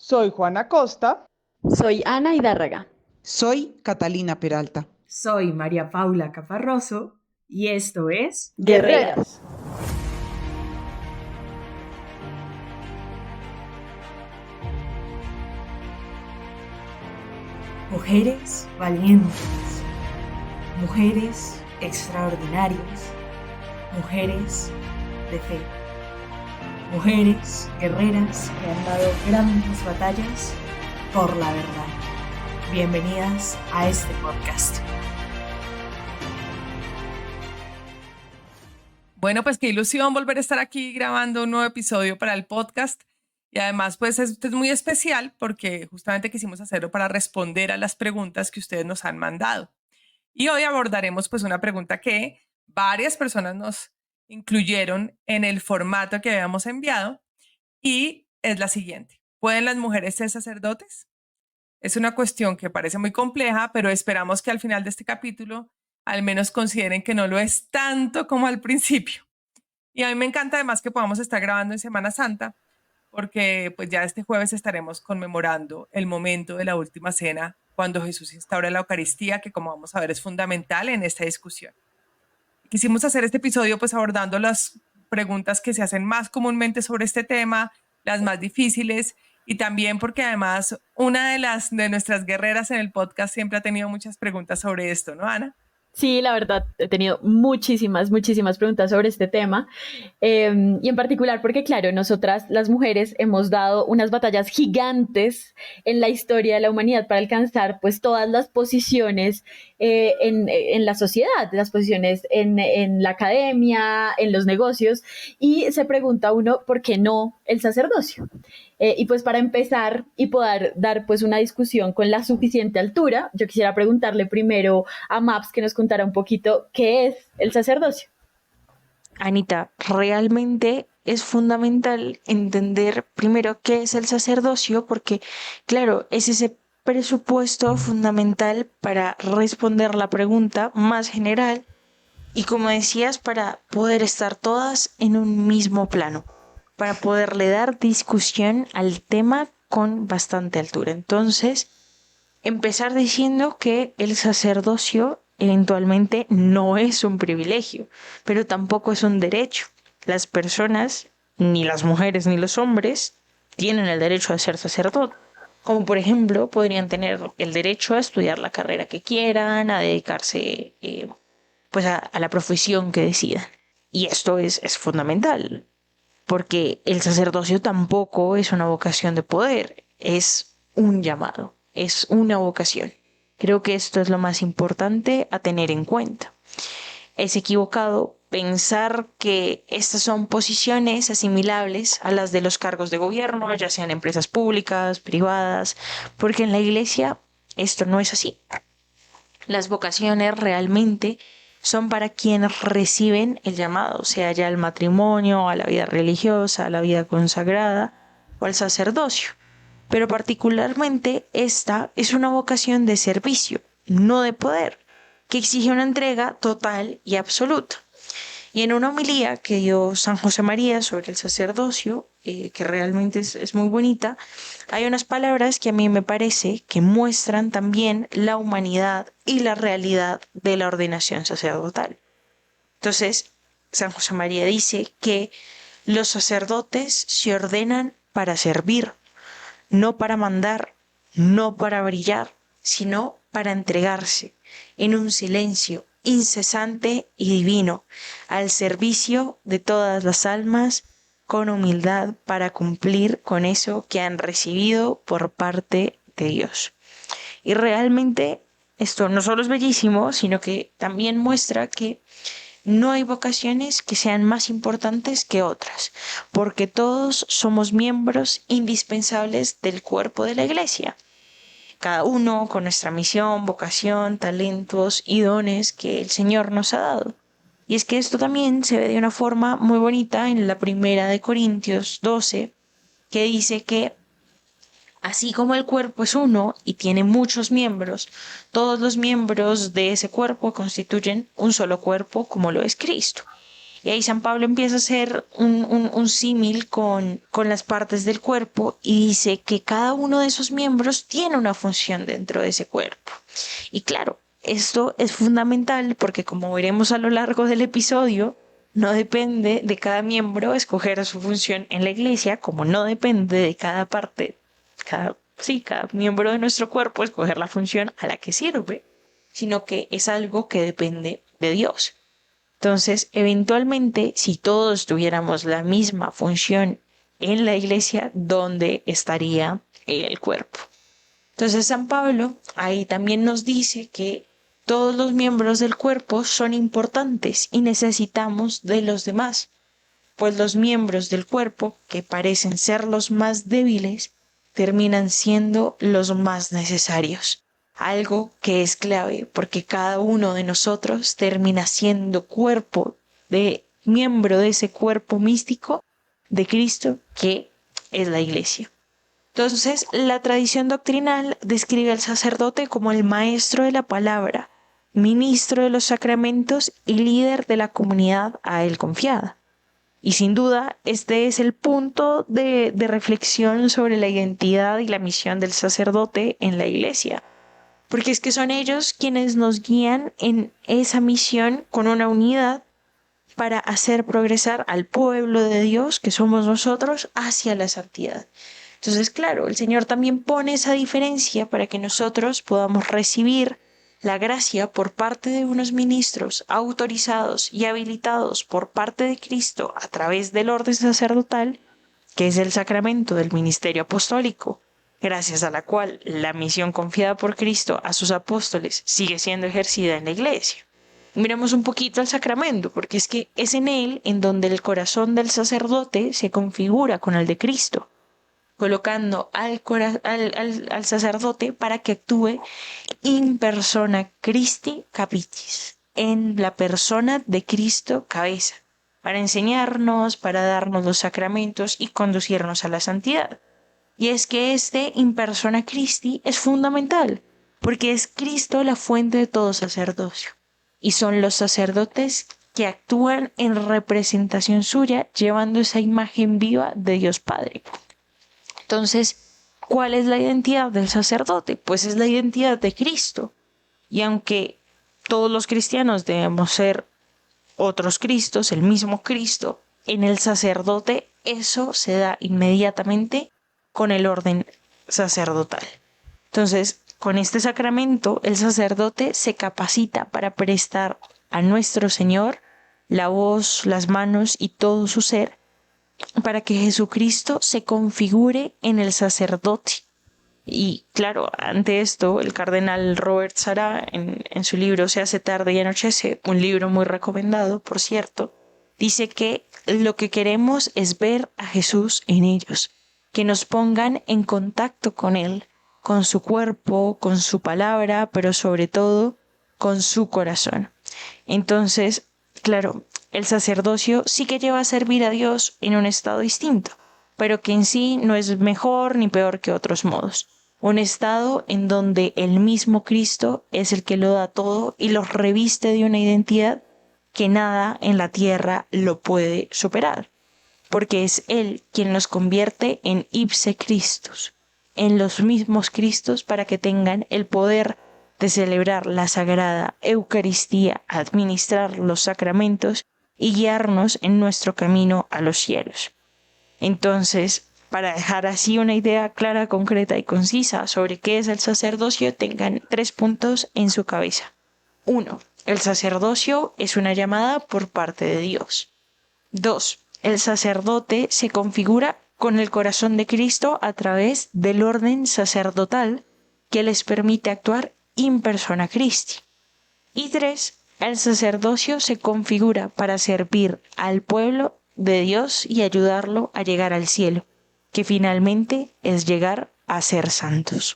Soy Juana Costa. Soy Ana Hidárraga. Soy Catalina Peralta. Soy María Paula Caparroso y esto es Guerreras. Mujeres valientes, mujeres extraordinarias, mujeres de fe, mujeres guerreras que han dado grandes batallas por la verdad. Bienvenidas a este podcast. Bueno, pues qué ilusión volver a estar aquí grabando un nuevo episodio para el podcast. Y además, pues es muy especial porque justamente quisimos hacerlo para responder a las preguntas que ustedes nos han mandado. Y hoy abordaremos pues una pregunta que varias personas nos incluyeron en el formato que habíamos enviado y es la siguiente. ¿Pueden las mujeres ser sacerdotes? Es una cuestión que parece muy compleja, pero esperamos que al final de este capítulo al menos consideren que no lo es tanto como al principio. Y a mí me encanta además que podamos estar grabando en Semana Santa, porque pues ya este jueves estaremos conmemorando el momento de la última cena, cuando Jesús instaura la Eucaristía, que como vamos a ver es fundamental en esta discusión. Quisimos hacer este episodio pues abordando las preguntas que se hacen más comúnmente sobre este tema, las más difíciles, y también porque además una de nuestras guerreras en el podcast siempre ha tenido muchas preguntas sobre esto, ¿no, Ana? Sí, la verdad, he tenido muchísimas preguntas sobre este tema. Y en particular porque, claro, nosotras las mujeres hemos dado unas batallas gigantes en la historia de la humanidad para alcanzar pues todas las posiciones en la sociedad, las posiciones en la academia, en los negocios, y se pregunta uno, ¿por qué no el sacerdocio? Y pues para empezar y poder dar pues una discusión con la suficiente altura, yo quisiera preguntarle primero a Maps que nos contara un poquito qué es el sacerdocio. Anita, realmente es fundamental entender primero qué es el sacerdocio, porque, claro, es ese presupuesto fundamental para responder la pregunta más general y, como decías, para poder estar todas en un mismo plano, para poderle dar discusión al tema con bastante altura. Entonces, empezar diciendo que el sacerdocio eventualmente no es un privilegio, pero tampoco es un derecho. Las personas, ni las mujeres ni los hombres, tienen el derecho a ser sacerdote. Como por ejemplo, podrían tener el derecho a estudiar la carrera que quieran, a dedicarse pues a la profesión que decidan. Y esto es fundamental, porque el sacerdocio tampoco es una vocación de poder, es un llamado, es una vocación. Creo que esto es lo más importante a tener en cuenta. Es equivocado pensar que estas son posiciones asimilables a las de los cargos de gobierno, ya sean empresas públicas, privadas, porque en la iglesia esto no es así. Las vocaciones realmente son para quienes reciben el llamado, sea ya al matrimonio, a la vida religiosa, a la vida consagrada o al sacerdocio. Pero particularmente esta es una vocación de servicio, no de poder, que exige una entrega total y absoluta. Y en una homilía que dio San José María sobre el sacerdocio, que realmente es muy bonita, hay unas palabras que a mí me parece que muestran también la humanidad y la realidad de la ordenación sacerdotal. Entonces, San José María dice que los sacerdotes se ordenan para servir, no para mandar, no para brillar, sino para entregarse en un silencio incesante y divino, al servicio de todas las almas, con humildad para cumplir con eso que han recibido por parte de Dios. Y realmente esto no solo es bellísimo, sino que también muestra que no hay vocaciones que sean más importantes que otras, porque todos somos miembros indispensables del cuerpo de la Iglesia, cada uno con nuestra misión, vocación, talentos y dones que el Señor nos ha dado. Y es que esto también se ve de una forma muy bonita en la primera de Corintios 12, que dice que así como el cuerpo es uno y tiene muchos miembros, todos los miembros de ese cuerpo constituyen un solo cuerpo como lo es Cristo. Y ahí San Pablo empieza a hacer un símil con las partes del cuerpo y dice que cada uno de esos miembros tiene una función dentro de ese cuerpo. Y claro, esto es fundamental porque, como veremos a lo largo del episodio, no depende de cada miembro escoger su función en la iglesia, como no depende de cada parte, cada miembro de nuestro cuerpo escoger la función a la que sirve, sino que es algo que depende de Dios. Entonces, eventualmente, si todos tuviéramos la misma función en la iglesia, ¿dónde estaría el cuerpo? Entonces, San Pablo ahí también nos dice que todos los miembros del cuerpo son importantes y necesitamos de los demás, pues los miembros del cuerpo, que parecen ser los más débiles, terminan siendo los más necesarios. Algo que es clave porque cada uno de nosotros termina siendo miembro de ese cuerpo místico de Cristo que es la iglesia. Entonces, la tradición doctrinal describe al sacerdote como el maestro de la palabra, ministro de los sacramentos y líder de la comunidad a él confiada. Y sin duda, este es el punto de reflexión sobre la identidad y la misión del sacerdote en la iglesia. Porque es que son ellos quienes nos guían en esa misión con una unidad para hacer progresar al pueblo de Dios, que somos nosotros, hacia la santidad. Entonces, claro, el Señor también pone esa diferencia para que nosotros podamos recibir la gracia por parte de unos ministros autorizados y habilitados por parte de Cristo a través del orden sacerdotal, que es el sacramento del ministerio apostólico, gracias a la cual la misión confiada por Cristo a sus apóstoles sigue siendo ejercida en la iglesia. Miremos un poquito al sacramento, porque es que es en él en donde el corazón del sacerdote se configura con el de Cristo, colocando al sacerdote para que actúe in persona Christi capitis, en la persona de Cristo cabeza, para enseñarnos, para darnos los sacramentos y conducirnos a la santidad. Y es que este in persona Christi es fundamental, porque es Cristo la fuente de todo sacerdocio, y son los sacerdotes que actúan en representación suya, llevando esa imagen viva de Dios Padre. Entonces, ¿cuál es la identidad del sacerdote? Pues es la identidad de Cristo. Y aunque todos los cristianos debemos ser otros Cristos, el mismo Cristo, en el sacerdote eso se da inmediatamente con el orden sacerdotal. Entonces, con este sacramento, el sacerdote se capacita para prestar a nuestro Señor la voz, las manos y todo su ser, para que Jesucristo se configure en el sacerdote. Y claro, ante esto, el cardenal Robert Sarah, en su libro Se hace tarde y anochece, un libro muy recomendado, por cierto, dice que lo que queremos es ver a Jesús en ellos, que nos pongan en contacto con Él, con su cuerpo, con su palabra, pero sobre todo con su corazón. Entonces, claro, el sacerdocio sí que lleva a servir a Dios en un estado distinto, pero que en sí no es mejor ni peor que otros modos. Un estado en donde el mismo Cristo es el que lo da todo y los reviste de una identidad que nada en la tierra lo puede superar, porque es Él quien nos convierte en ipse Christus, en los mismos Cristos, para que tengan el poder de celebrar la Sagrada Eucaristía, administrar los sacramentos y guiarnos en nuestro camino a los cielos. Entonces, para dejar así una idea clara, concreta y concisa sobre qué es el sacerdocio, tengan 3 puntos en su cabeza. 1. El sacerdocio es una llamada por parte de Dios. 2. El sacerdote se configura con el corazón de Cristo a través del orden sacerdotal que les permite actuar in persona Christi. Y 3. El sacerdocio se configura para servir al pueblo de Dios y ayudarlo a llegar al cielo, que finalmente es llegar a ser santos.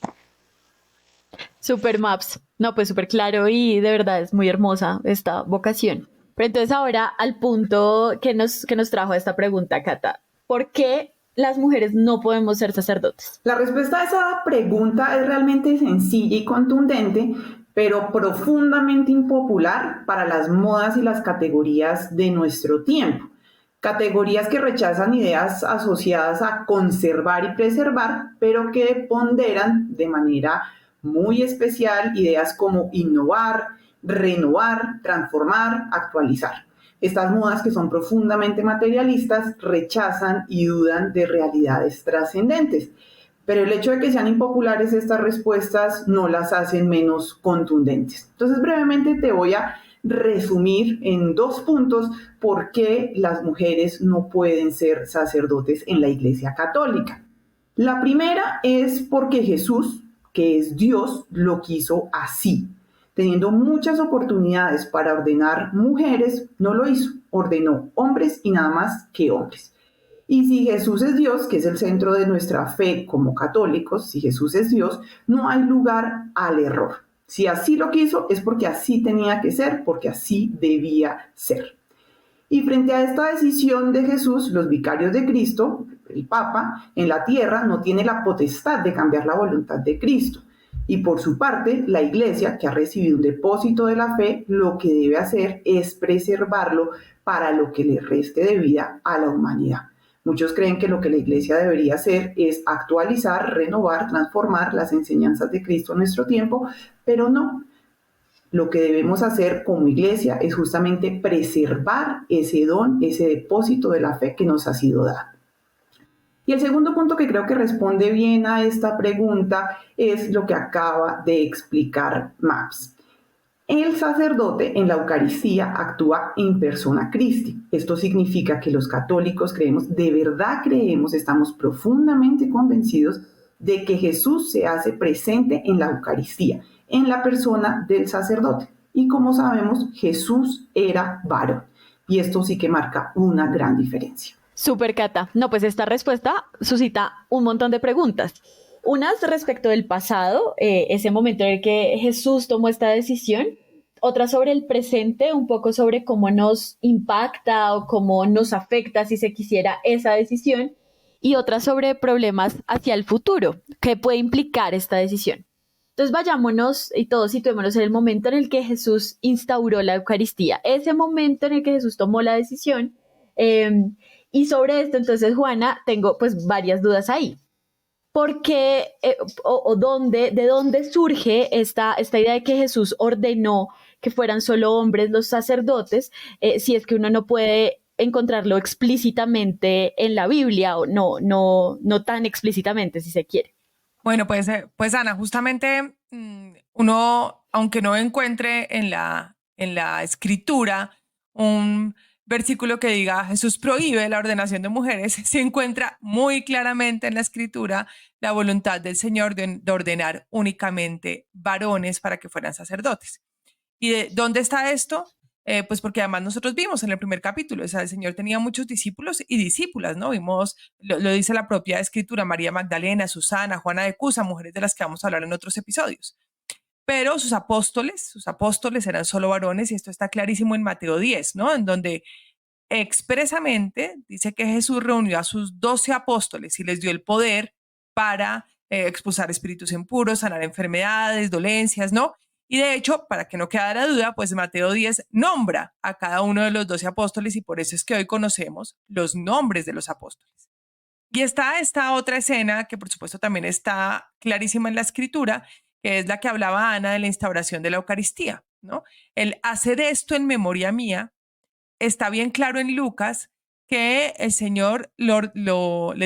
Super Maps. No, pues súper claro y de verdad es muy hermosa esta vocación. Pero entonces ahora al punto que nos trajo esta pregunta, Cata. ¿Por qué las mujeres no podemos ser sacerdotes? La respuesta a esa pregunta es realmente sencilla y contundente, pero profundamente impopular para las modas y las categorías de nuestro tiempo. Categorías que rechazan ideas asociadas a conservar y preservar, pero que ponderan de manera muy especial ideas como innovar, renovar, transformar, actualizar. Estas modas, que son profundamente materialistas, rechazan y dudan de realidades trascendentes. Pero el hecho de que sean impopulares estas respuestas no las hacen menos contundentes. Entonces, brevemente te voy a resumir en 2 puntos por qué las mujeres no pueden ser sacerdotes en la Iglesia Católica. La primera es porque Jesús, que es Dios, lo quiso así. Teniendo muchas oportunidades para ordenar mujeres, no lo hizo. Ordenó hombres y nada más que hombres. Y si Jesús es Dios, que es el centro de nuestra fe como católicos, si Jesús es Dios, no hay lugar al error. Si así lo quiso, es porque así tenía que ser, porque así debía ser. Y frente a esta decisión de Jesús, los vicarios de Cristo, el Papa, en la tierra no tiene la potestad de cambiar la voluntad de Cristo. Y por su parte, la Iglesia, que ha recibido un depósito de la fe, lo que debe hacer es preservarlo para lo que le reste de vida a la humanidad. Muchos creen que lo que la Iglesia debería hacer es actualizar, renovar, transformar las enseñanzas de Cristo en nuestro tiempo, pero no. Lo que debemos hacer como Iglesia es justamente preservar ese don, ese depósito de la fe que nos ha sido dado. Y el segundo punto que creo que responde bien a esta pregunta es lo que acaba de explicar Maps. El sacerdote en la Eucaristía actúa in persona Christi. Esto significa que los católicos creemos, de verdad creemos, estamos profundamente convencidos de que Jesús se hace presente en la Eucaristía, en la persona del sacerdote. Y como sabemos, Jesús era varón. Y esto sí que marca una gran diferencia. Súper, Cata. No, pues esta respuesta suscita un montón de preguntas. Unas respecto del pasado, ese momento en el que Jesús tomó esta decisión. Otras sobre el presente, un poco sobre cómo nos impacta o cómo nos afecta, si se quisiera, esa decisión. Y otras sobre problemas hacia el futuro. ¿Qué puede implicar esta decisión? Entonces vayámonos y todos situémonos en el momento en el que Jesús instauró la Eucaristía. Ese momento en el que Jesús tomó la decisión. Y sobre esto, entonces, Juana, tengo pues varias dudas ahí. ¿Por qué de dónde surge esta idea de que Jesús ordenó que fueran solo hombres los sacerdotes, si es que uno no puede encontrarlo explícitamente en la Biblia o no tan explícitamente, si se quiere? Bueno, pues Ana, justamente uno, aunque no encuentre en la escritura un versículo que diga Jesús prohíbe la ordenación de mujeres, se encuentra muy claramente en la escritura la voluntad del Señor de ordenar únicamente varones para que fueran sacerdotes. ¿Y de dónde está esto? Pues porque además nosotros vimos en el primer capítulo, o sea, el Señor tenía muchos discípulos y discípulas, ¿no? Vimos, lo dice la propia escritura, María Magdalena, Susana, Juana de Cusa, mujeres de las que vamos a hablar en otros episodios. Pero sus apóstoles eran solo varones y esto está clarísimo en Mateo 10, ¿no? En donde expresamente dice que Jesús reunió a sus 12 apóstoles y les dio el poder para expulsar espíritus impuros, sanar enfermedades, dolencias, ¿no? Y de hecho, para que no quedara duda, pues Mateo 10 nombra a cada uno de los 12 apóstoles y por eso es que hoy conocemos los nombres de los apóstoles. Y está esta otra escena que por supuesto también está clarísima en la escritura, que es la que hablaba Ana de la instauración de la Eucaristía, ¿no? El hacer esto en memoria mía. Está bien claro en Lucas que el Señor le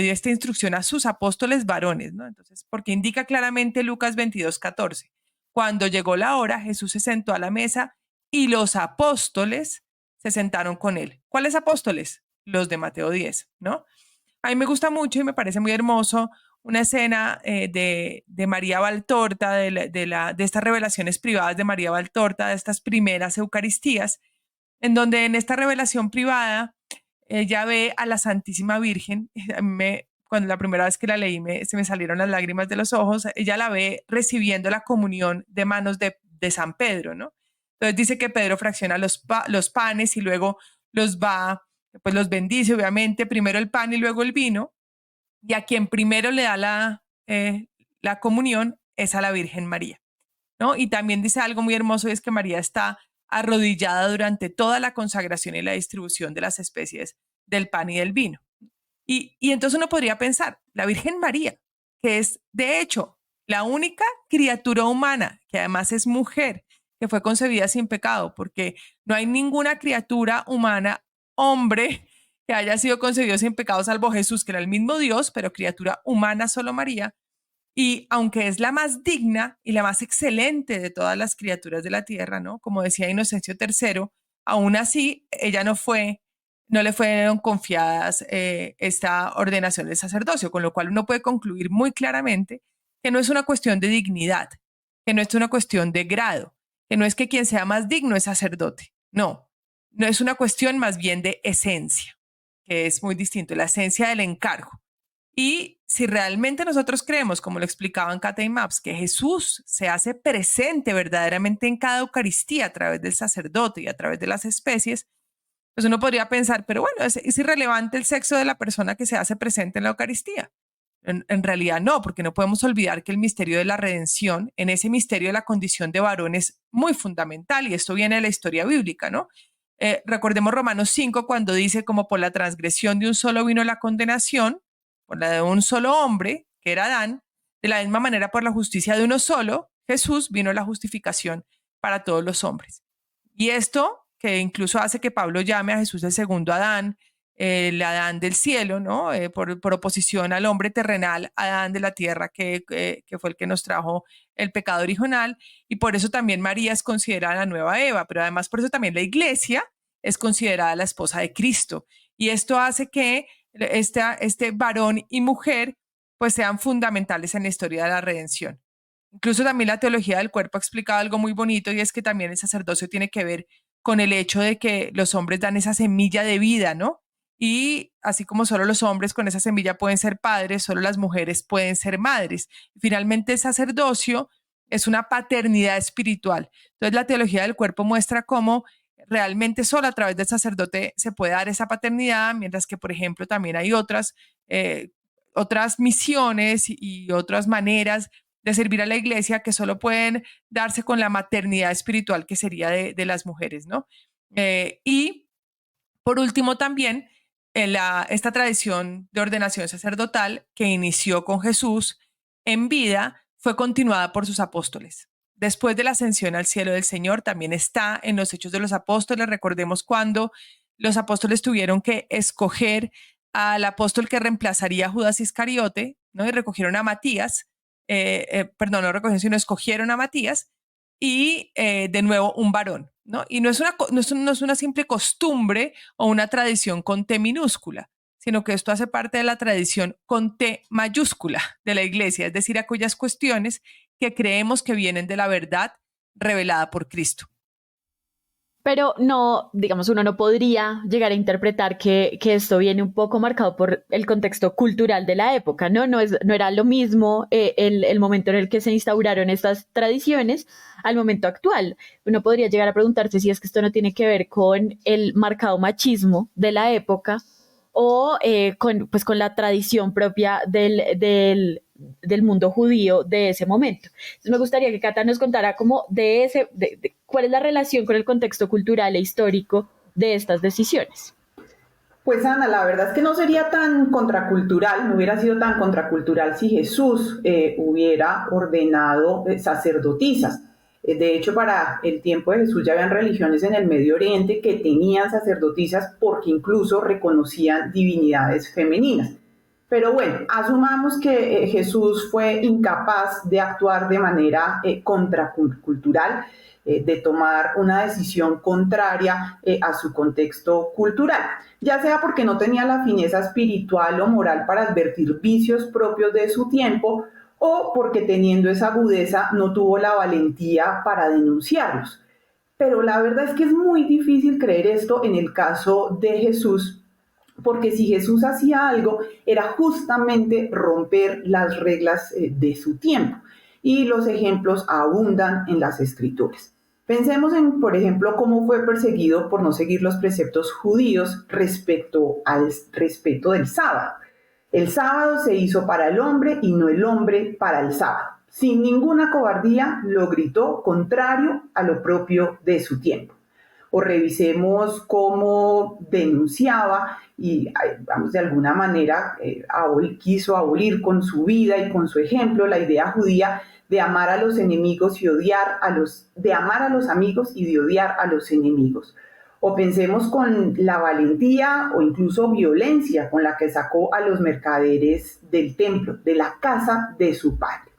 dio esta instrucción a sus apóstoles varones, ¿no? Entonces, porque indica claramente Lucas 22:14. Cuando llegó la hora, Jesús se sentó a la mesa y los apóstoles se sentaron con él. ¿Cuáles apóstoles? Los de Mateo 10, ¿no? A mí me gusta mucho y me parece muy hermoso una escena de María Valtorta, de estas revelaciones privadas de María Valtorta, de estas primeras Eucaristías, en donde en esta revelación privada ella ve a la Santísima Virgen. Cuando la primera vez que la leí se me salieron las lágrimas de los ojos. Ella la ve recibiendo la comunión de manos de San Pedro, ¿no? Entonces dice que Pedro fracciona los panes y luego los bendice, obviamente, primero el pan y luego el vino, y a quien primero le da la comunión es a la Virgen María. ¿no? Y también dice algo muy hermoso, y es que María está arrodillada durante toda la consagración y la distribución de las especies del pan y del vino. Y entonces uno podría pensar, la Virgen María, que es de hecho la única criatura humana, que además es mujer, que fue concebida sin pecado, porque no hay ninguna criatura humana, hombre, que haya sido concebido sin pecado, salvo Jesús, que era el mismo Dios, pero criatura humana solo María. Y aunque es la más digna y la más excelente de todas las criaturas de la tierra, ¿no? Como decía Inocencio III, aún así ella no le fueron confiadas esta ordenación del sacerdocio, con lo cual uno puede concluir muy claramente que no es una cuestión de dignidad, que no es una cuestión de grado, que no es que quien sea más digno es sacerdote, no es una cuestión más bien de esencia, que es muy distinto, la esencia del encargo. Y si realmente nosotros creemos, como lo explicaban Cata y Maps, que Jesús se hace presente verdaderamente en cada Eucaristía a través del sacerdote y a través de las especies, pues uno podría pensar, pero bueno, es irrelevante el sexo de la persona que se hace presente en la Eucaristía. En realidad no, porque no podemos olvidar que el misterio de la redención, en ese misterio de la condición de varón es muy fundamental, y esto viene de la historia bíblica, ¿no? Recordemos Romanos 5 cuando dice, como por la transgresión de un solo vino la condenación, por la de un solo hombre, que era Adán, de la misma manera por la justicia de uno solo, Jesús, vino la justificación para todos los hombres. Y esto, que incluso hace que Pablo llame a Jesús el segundo Adán, el Adán del cielo, ¿no? Por oposición al hombre terrenal, Adán de la tierra, que fue el que nos trajo el pecado original, y por eso también María es considerada la nueva Eva, pero además por eso también la Iglesia es considerada la esposa de Cristo. Y esto hace que este varón y mujer pues sean fundamentales en la historia de la redención. Incluso también la teología del cuerpo ha explicado algo muy bonito, y es que también el sacerdocio tiene que ver con el hecho de que los hombres dan esa semilla de vida, ¿no? Y así como solo los hombres con esa semilla pueden ser padres, solo las mujeres pueden ser madres. Finalmente el sacerdocio es una paternidad espiritual. Entonces la teología del cuerpo muestra cómo realmente solo a través del sacerdote se puede dar esa paternidad, mientras que, por ejemplo, también hay otras misiones y otras maneras de servir a la iglesia que solo pueden darse con la maternidad espiritual, que sería de las mujeres, ¿no? Y por último también, esta tradición de ordenación sacerdotal que inició con Jesús en vida fue continuada por sus apóstoles. Después de la ascensión al cielo del Señor, también está en los Hechos de los Apóstoles. Recordemos cuando los apóstoles tuvieron que escoger al apóstol que reemplazaría a Judas Iscariote, ¿no? Y recogieron a Matías, no recogieron, sino escogieron a Matías, y de nuevo un varón, ¿no? Y no es una simple costumbre o una tradición con T minúscula, sino que esto hace parte de la tradición con T mayúscula de la Iglesia, es decir, aquellas cuestiones que creemos que vienen de la verdad revelada por Cristo. Pero no, digamos, uno no podría llegar a interpretar que esto viene un poco marcado por el contexto cultural de la época, ¿no? No era lo mismo el momento en el que se instauraron estas tradiciones al momento actual. Uno podría llegar a preguntarse si es que esto no tiene que ver con el marcado machismo de la época o con la tradición propia del mundo judío de ese momento. Entonces me gustaría que Cata nos contara como de cuál es la relación con el contexto cultural e histórico de estas decisiones. Pues Ana, la verdad es que no sería tan contracultural, no hubiera sido tan contracultural si Jesús hubiera ordenado sacerdotisas. De hecho, para el tiempo de Jesús ya habían religiones en el Medio Oriente que tenían sacerdotisas porque incluso reconocían divinidades femeninas. Pero bueno, asumamos que Jesús fue incapaz de actuar de manera contracultural, de tomar una decisión contraria a su contexto cultural, ya sea porque no tenía la fineza espiritual o moral para advertir vicios propios de su tiempo, o porque teniendo esa agudeza no tuvo la valentía para denunciarlos. Pero la verdad es que es muy difícil creer esto en el caso de Jesús, porque si Jesús hacía algo, era justamente romper las reglas de su tiempo. Y los ejemplos abundan en las Escrituras. Pensemos en, por ejemplo, cómo fue perseguido por no seguir los preceptos judíos respecto al respeto del sábado. El sábado se hizo para el hombre y no el hombre para el sábado. sin ninguna cobardía lo gritó, contrario a lo propio de su tiempo. O revisemos cómo denunciaba y, vamos, de alguna manera quiso abolir con su vida y con su ejemplo la idea judía de amar a los enemigos y de amar a los amigos y de odiar a los enemigos. O pensemos con la valentía o incluso violencia con la que sacó a los mercaderes del templo, de la casa de su padre.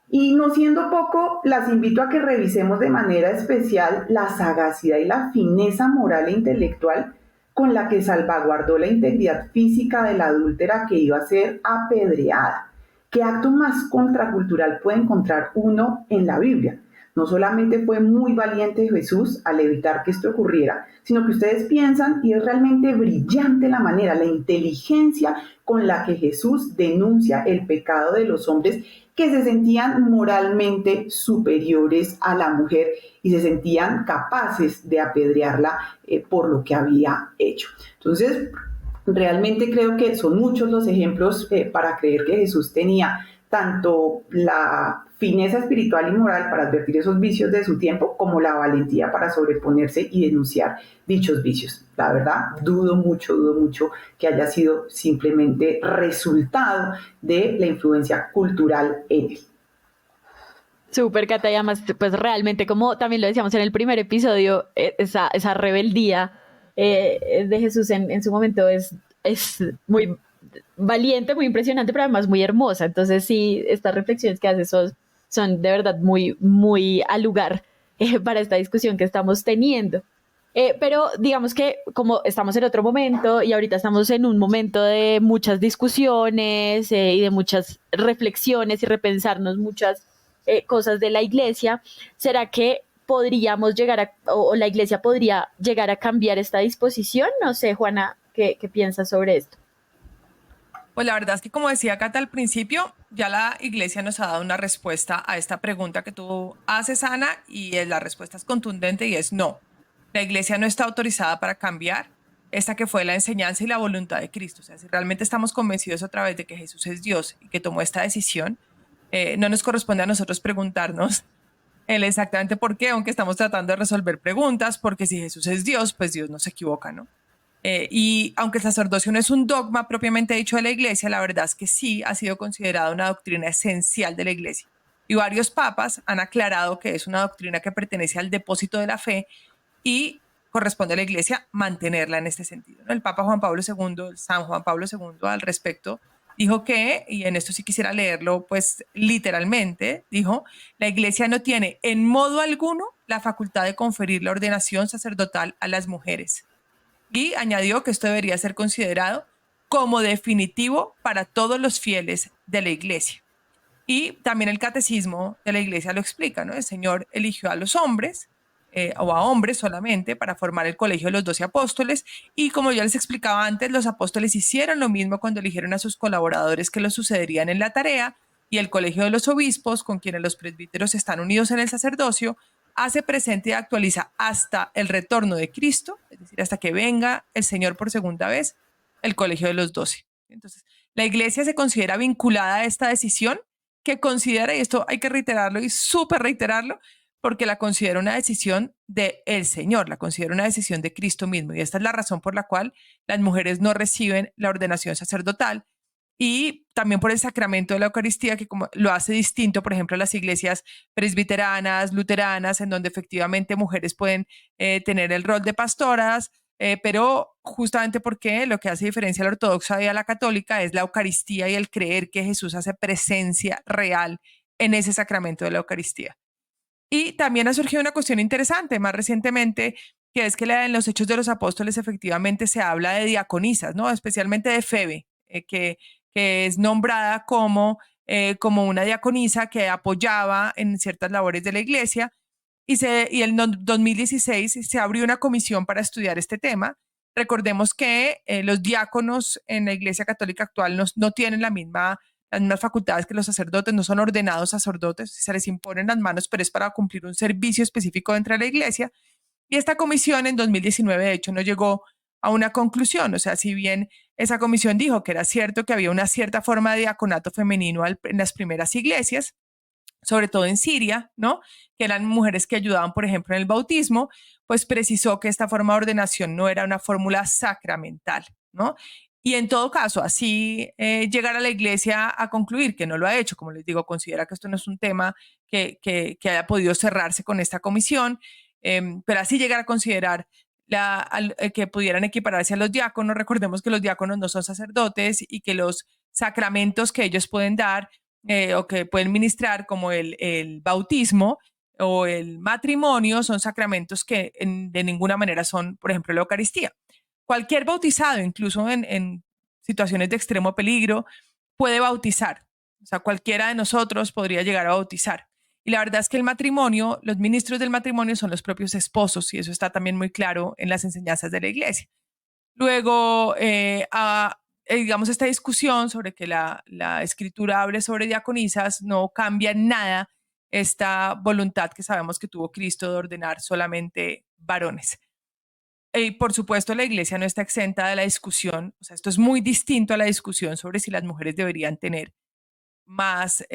Y no siendo poco, las invito a que revisemos de manera especial la sagacidad y la fineza moral e intelectual con la que salvaguardó la integridad física de la adúltera que iba a ser apedreada. ¿Qué acto más contracultural puede encontrar uno en la Biblia? No solamente fue muy valiente Jesús al evitar que esto ocurriera, sino que ustedes piensan, y es realmente brillante la manera, la inteligencia con la que Jesús denuncia el pecado de los hombres que se sentían moralmente superiores a la mujer y se sentían capaces de apedrearla por lo que había hecho. Entonces, realmente creo que son muchos los ejemplos para creer que Jesús tenía tanto la fineza espiritual y moral para advertir esos vicios de su tiempo, como la valentía para sobreponerse y denunciar dichos vicios. La verdad, dudo mucho que haya sido simplemente resultado de la influencia cultural en él. Súper, Cata, y además, pues realmente, como también lo decíamos en el primer episodio, esa rebeldía de Jesús en su momento es muy valiente, muy impresionante, pero además muy hermosa. Entonces, sí, estas reflexiones que haces son de verdad muy, muy al lugar para esta discusión que estamos teniendo. Pero digamos que como estamos en otro momento y ahorita estamos en un momento de muchas discusiones y de muchas reflexiones y repensarnos muchas cosas de la iglesia, ¿será que podríamos o la iglesia podría llegar a cambiar esta disposición? No sé, Juana, ¿qué piensas sobre esto? Pues la verdad es que, como decía Cata al principio, ya la iglesia nos ha dado una respuesta a esta pregunta que tú haces, Ana, y la respuesta es contundente y es no. La iglesia no está autorizada para cambiar esta que fue la enseñanza y la voluntad de Cristo. O sea, si realmente estamos convencidos a través de que Jesús es Dios y que tomó esta decisión, no nos corresponde a nosotros preguntarnos el exactamente por qué, aunque estamos tratando de resolver preguntas, porque si Jesús es Dios, pues Dios no se equivoca, ¿no? Y aunque el sacerdocio no es un dogma propiamente dicho de la iglesia, la verdad es que sí ha sido considerada una doctrina esencial de la iglesia. Y varios papas han aclarado que es una doctrina que pertenece al depósito de la fe y corresponde a la iglesia mantenerla en este sentido, ¿no? El Papa Juan Pablo II, San Juan Pablo II, al respecto, dijo que, y en esto sí quisiera leerlo pues literalmente, dijo: la iglesia no tiene en modo alguno la facultad de conferir la ordenación sacerdotal a las mujeres. Y añadió que esto debería ser considerado como definitivo para todos los fieles de la iglesia. Y también el catecismo de la iglesia lo explica, ¿no? El Señor eligió a los hombres, o a hombres solamente, para formar el colegio de los 12 apóstoles. Y como ya les explicaba antes, los apóstoles hicieron lo mismo cuando eligieron a sus colaboradores que los sucederían en la tarea. Y el colegio de los obispos, con quienes los presbíteros están unidos en el sacerdocio, hace presente y actualiza hasta el retorno de Cristo, es decir, hasta que venga el Señor por segunda vez, el colegio de los 12. Entonces, la iglesia se considera vinculada a esta decisión, que considera, y esto hay que reiterarlo y súper reiterarlo, porque la considera una decisión del Señor, la considera una decisión de Cristo mismo. Y esta es la razón por la cual las mujeres no reciben la ordenación sacerdotal. Y también por el sacramento de la Eucaristía, que como lo hace distinto, por ejemplo, a las iglesias presbiteranas, luteranas, en donde efectivamente mujeres pueden tener el rol de pastoras, pero justamente porque lo que hace diferencia a la ortodoxa y a la católica es la Eucaristía y el creer que Jesús hace presencia real en ese sacramento de la Eucaristía. Y también ha surgido una cuestión interesante más recientemente, que es que en los Hechos de los Apóstoles efectivamente se habla de diaconisas, ¿no? Especialmente de Febe, que es nombrada como una diaconisa que apoyaba en ciertas labores de la iglesia. Y en 2016 se abrió una comisión para estudiar este tema. Recordemos que los diáconos en la iglesia católica actual no tienen las mismas facultades que los sacerdotes, no son ordenados sacerdotes, se les imponen las manos, pero es para cumplir un servicio específico dentro de la iglesia. Y esta comisión en 2019, de hecho, no llegó a una conclusión. O sea, si bien esa comisión dijo que era cierto que había una cierta forma de diaconato femenino en las primeras iglesias, sobre todo en Siria, ¿no? Que eran mujeres que ayudaban, por ejemplo, en el bautismo, pues precisó que esta forma de ordenación no era una fórmula sacramental, ¿no? Y en todo caso, así llegar a la iglesia a concluir, que no lo ha hecho, como les digo, considera que esto no es un tema que haya podido cerrarse con esta comisión, pero así llegar a considerar que pudieran equipararse a los diáconos. Recordemos que los diáconos no son sacerdotes y que los sacramentos que ellos pueden dar o que pueden ministrar, como el bautismo o el matrimonio, son sacramentos que de ninguna manera son, por ejemplo, la Eucaristía. Cualquier bautizado, incluso en situaciones de extremo peligro, puede bautizar. O sea, cualquiera de nosotros podría llegar a bautizar. Y la verdad es que el matrimonio, los ministros del matrimonio son los propios esposos, y eso está también muy claro en las enseñanzas de la iglesia. Luego, digamos, esta discusión sobre que la escritura hable sobre diaconisas no cambia en nada esta voluntad que sabemos que tuvo Cristo de ordenar solamente varones. Y por supuesto, la iglesia no está exenta de la discusión. O sea, esto es muy distinto a la discusión sobre si las mujeres deberían tener más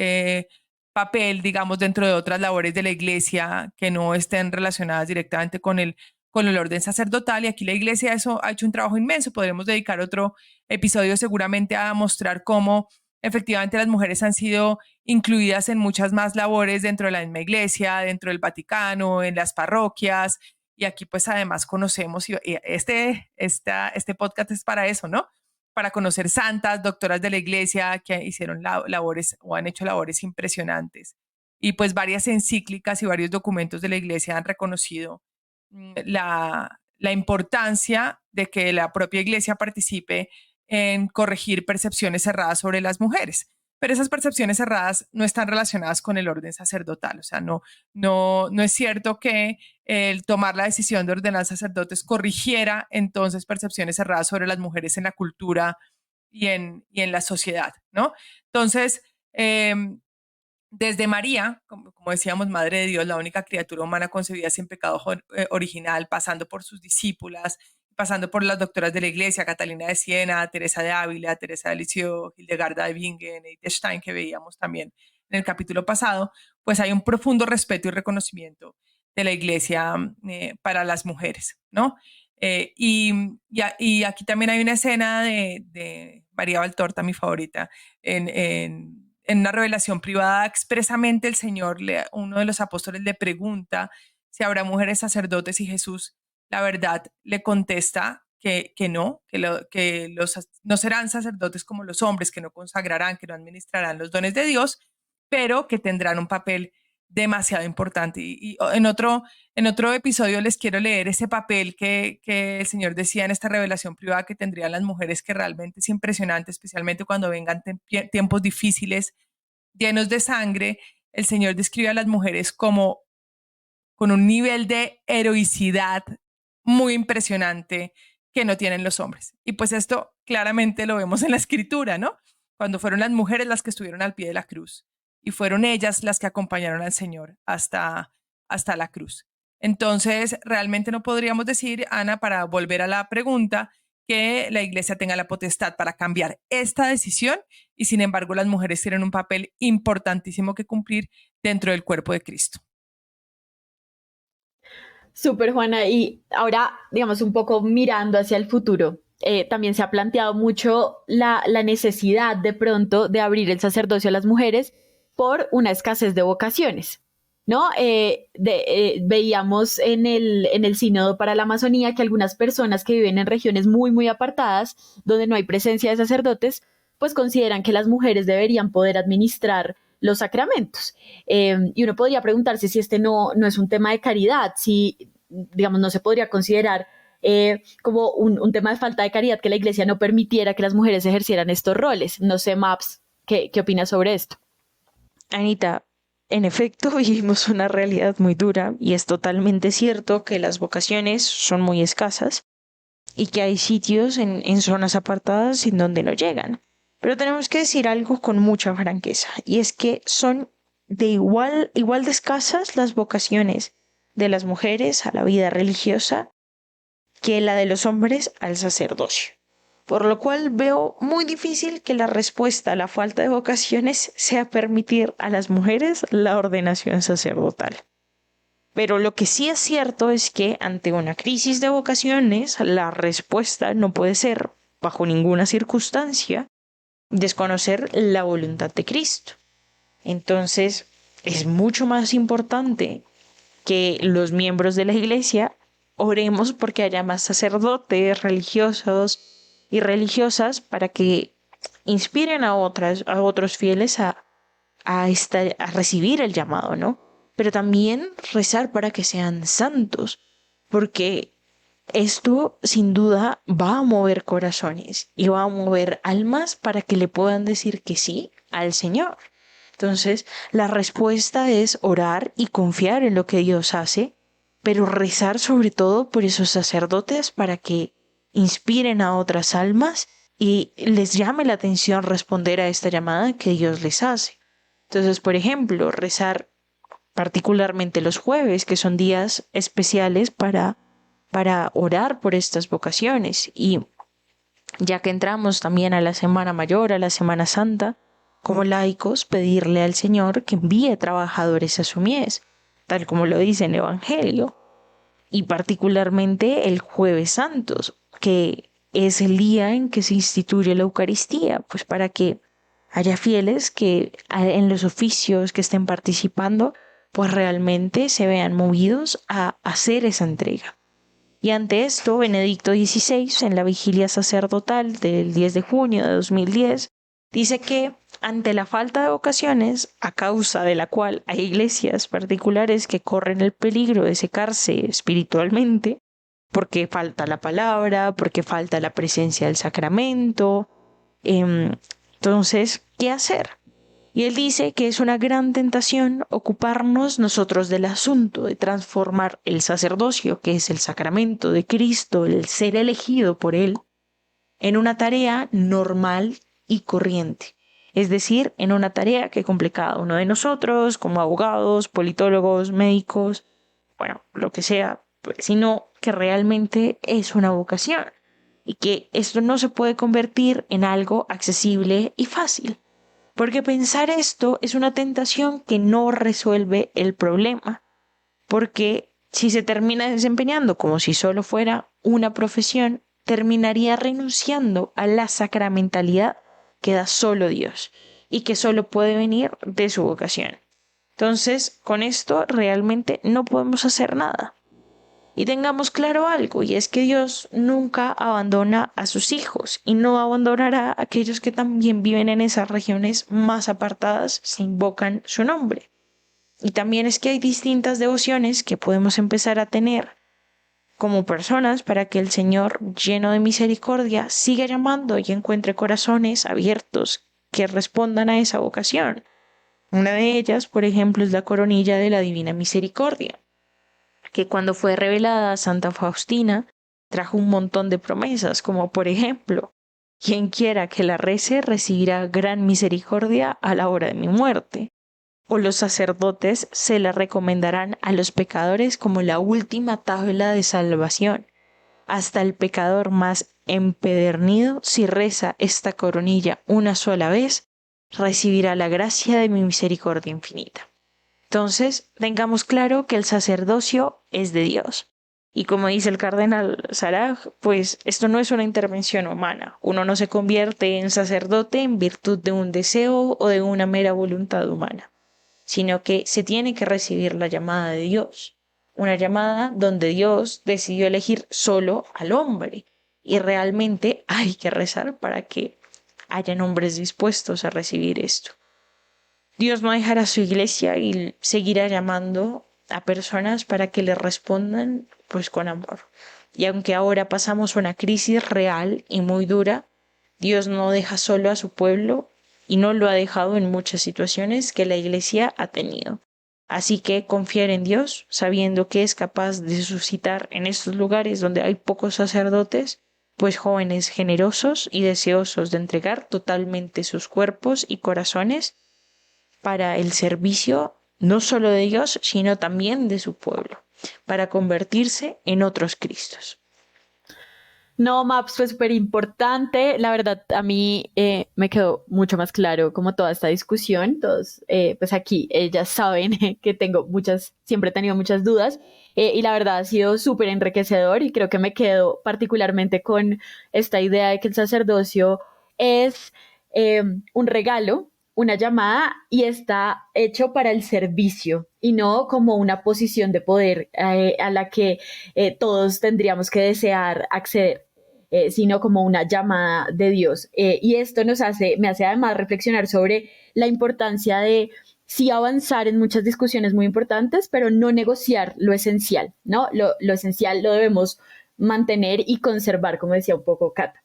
papel, digamos, dentro de otras labores de la iglesia que no estén relacionadas directamente con el orden sacerdotal. Y aquí la iglesia eso ha hecho un trabajo inmenso. Podremos dedicar otro episodio seguramente a mostrar cómo efectivamente las mujeres han sido incluidas en muchas más labores dentro de la misma iglesia, dentro del Vaticano, en las parroquias. Y aquí pues además conocemos, y este podcast es para eso, ¿no? Para conocer santas, doctoras de la iglesia que hicieron labores o han hecho labores impresionantes. Y pues varias encíclicas y varios documentos de la iglesia han reconocido la importancia de que la propia iglesia participe en corregir percepciones erradas sobre las mujeres. Pero esas percepciones erradas no están relacionadas con el orden sacerdotal. O sea, no es cierto que el tomar la decisión de ordenar sacerdotes corrigiera entonces percepciones erradas sobre las mujeres en la cultura y en la sociedad, ¿no? Entonces, desde María, como decíamos, Madre de Dios, la única criatura humana concebida sin pecado original, pasando por sus discípulas, pasando por las doctoras de la iglesia, Catalina de Siena, Teresa de Ávila, Teresa de Lisieux, Hildegarda de Bingen, Edith Stein, que veíamos también en el capítulo pasado, pues hay un profundo respeto y reconocimiento de la iglesia para las mujeres, ¿no? Y aquí también hay una escena de María Valtorta, mi favorita, en una revelación privada. Expresamente el Señor, uno de los apóstoles le pregunta si habrá mujeres sacerdotes, y Jesús, la verdad, le contesta que no, que no serán sacerdotes como los hombres, que no consagrarán, que no administrarán los dones de Dios, pero que tendrán un papel demasiado importante. Y en otro episodio les quiero leer ese papel que el Señor decía en esta revelación privada que tendrían las mujeres, que realmente es impresionante, especialmente cuando vengan tiempos difíciles, llenos de sangre. El Señor describe a las mujeres como con un nivel de heroicidad muy impresionante que no tienen los hombres. Y pues esto claramente lo vemos en la escritura, ¿no? Cuando fueron las mujeres las que estuvieron al pie de la cruz y fueron ellas las que acompañaron al Señor hasta la cruz. Entonces, realmente no podríamos decir, Ana, para volver a la pregunta, que la iglesia tenga la potestad para cambiar esta decisión, y sin embargo las mujeres tienen un papel importantísimo que cumplir dentro del cuerpo de Cristo. Súper, Juana. Y ahora, digamos, un poco mirando hacia el futuro, también se ha planteado mucho la necesidad de pronto de abrir el sacerdocio a las mujeres por una escasez de vocaciones, ¿no? Veíamos en el Sínodo para la Amazonía que algunas personas que viven en regiones muy, muy apartadas, donde no hay presencia de sacerdotes, pues consideran que las mujeres deberían poder administrar los sacramentos. Y uno podría preguntarse si este no es un tema de caridad, si, digamos, no se podría considerar como un tema de falta de caridad que la iglesia no permitiera que las mujeres ejercieran estos roles. No sé, Maps, ¿qué opinas sobre esto? Anita, en efecto, vivimos una realidad muy dura y es totalmente cierto que las vocaciones son muy escasas y que hay sitios en zonas apartadas en donde no llegan. Pero tenemos que decir algo con mucha franqueza, y es que son de igual de escasas las vocaciones de las mujeres a la vida religiosa que la de los hombres al sacerdocio. por lo cual veo muy difícil que la respuesta a la falta de vocaciones sea permitir a las mujeres la ordenación sacerdotal. Pero lo que sí es cierto es que ante una crisis de vocaciones, la respuesta no puede ser, bajo ninguna circunstancia, desconocer la voluntad de Cristo. Entonces, es mucho más importante que los miembros de la Iglesia oremos porque haya más sacerdotes, religiosos y religiosas para que inspiren a otros fieles a recibir el llamado, ¿no? Pero también rezar para que sean santos, porque esto sin duda va a mover corazones y va a mover almas para que le puedan decir que sí al Señor. Entonces, la respuesta es orar y confiar en lo que Dios hace, pero rezar sobre todo por esos sacerdotes para que inspiren a otras almas y les llame la atención responder a esta llamada que Dios les hace. Entonces, por ejemplo, rezar particularmente los jueves, que son días especiales para orar por estas vocaciones. Y ya que entramos también a la Semana Mayor, a la Semana Santa, como laicos, pedirle al Señor que envíe trabajadores a su mies, tal como lo dice en el Evangelio. Y particularmente el Jueves Santos, que es el día en que se instituye la Eucaristía, pues para que haya fieles que en los oficios que estén participando, pues realmente se vean movidos a hacer esa entrega. Y ante esto, Benedicto XVI, en la vigilia sacerdotal del 10 de junio de 2010, dice que ante la falta de vocaciones, a causa de la cual hay iglesias particulares que corren el peligro de secarse espiritualmente, porque falta la palabra, porque falta la presencia del sacramento, entonces, ¿qué hacer? Y él dice que es una gran tentación ocuparnos nosotros del asunto de transformar el sacerdocio, que es el sacramento de Cristo, el ser elegido por él, en una tarea normal y corriente. Es decir, en una tarea que cumple cada uno de nosotros, como abogados, politólogos, médicos, bueno, lo que sea, pues, sino que realmente es una vocación y que esto no se puede convertir en algo accesible y fácil. Porque pensar esto es una tentación que no resuelve el problema. Porque si se termina desempeñando como si solo fuera una profesión, terminaría renunciando a la sacramentalidad que da solo Dios y que solo puede venir de su vocación. Entonces, con esto realmente no podemos hacer nada. Y tengamos claro algo, y es que Dios nunca abandona a sus hijos y no abandonará a aquellos que también viven en esas regiones más apartadas si invocan su nombre. Y también es que hay distintas devociones que podemos empezar a tener como personas para que el Señor, lleno de misericordia, siga llamando y encuentre corazones abiertos que respondan a esa vocación. Una de ellas, por ejemplo, es la coronilla de la Divina Misericordia, que cuando fue revelada a Santa Faustina, trajo un montón de promesas, como por ejemplo, quien quiera que la rece recibirá gran misericordia a la hora de mi muerte, o los sacerdotes se la recomendarán a los pecadores como la última tabla de salvación. Hasta el pecador más empedernido, si reza esta coronilla una sola vez, recibirá la gracia de mi misericordia infinita. Entonces, tengamos claro que el sacerdocio es de Dios. Y como dice el cardenal Sarag, pues esto no es una intervención humana. Uno no se convierte en sacerdote en virtud de un deseo o de una mera voluntad humana, sino que se tiene que recibir la llamada de Dios. Una llamada donde Dios decidió elegir solo al hombre. Y realmente hay que rezar para que hayan hombres dispuestos a recibir esto. Dios no dejará su iglesia y seguirá llamando a personas para que le respondan pues con amor. Y aunque ahora pasamos una crisis real y muy dura, Dios no deja solo a su pueblo y no lo ha dejado en muchas situaciones que la iglesia ha tenido. Así que confiar en Dios, sabiendo que es capaz de suscitar en estos lugares donde hay pocos sacerdotes, pues jóvenes generosos y deseosos de entregar totalmente sus cuerpos y corazones para el servicio no solo de Dios, sino también de su pueblo, para convertirse en otros Cristos. No, Maps fue súper importante. La verdad, a mí me quedó mucho más claro como toda esta discusión. Todos, pues aquí, ellas saben que tengo muchas, siempre he tenido muchas dudas y la verdad ha sido súper enriquecedor y creo que me quedo particularmente con esta idea de que el sacerdocio es un regalo, una llamada y está hecho para el servicio y no como una posición de poder a la que todos tendríamos que desear acceder. Sino como una llamada de Dios. Y esto me hace además reflexionar sobre la importancia de sí avanzar en muchas discusiones muy importantes, pero no negociar lo esencial, ¿no? Lo esencial lo debemos mantener y conservar, como decía un poco Cata.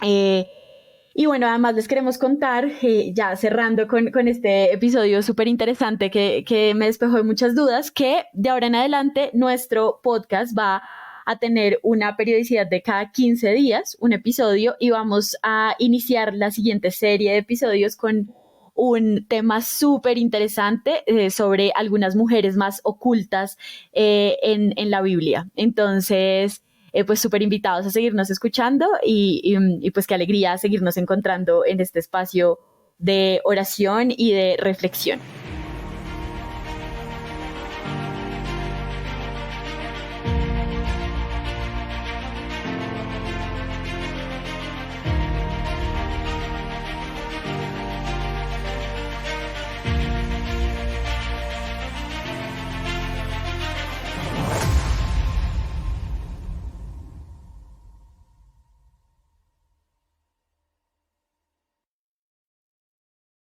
Y bueno, además les queremos contar, ya cerrando con este episodio súper interesante que me despejó de muchas dudas, que de ahora en adelante nuestro podcast va a tener una periodicidad de cada 15 días, un episodio, y vamos a iniciar la siguiente serie de episodios con un tema súper interesante sobre algunas mujeres más ocultas en la Biblia. Entonces, pues súper invitados a seguirnos escuchando y pues qué alegría seguirnos encontrando en este espacio de oración y de reflexión.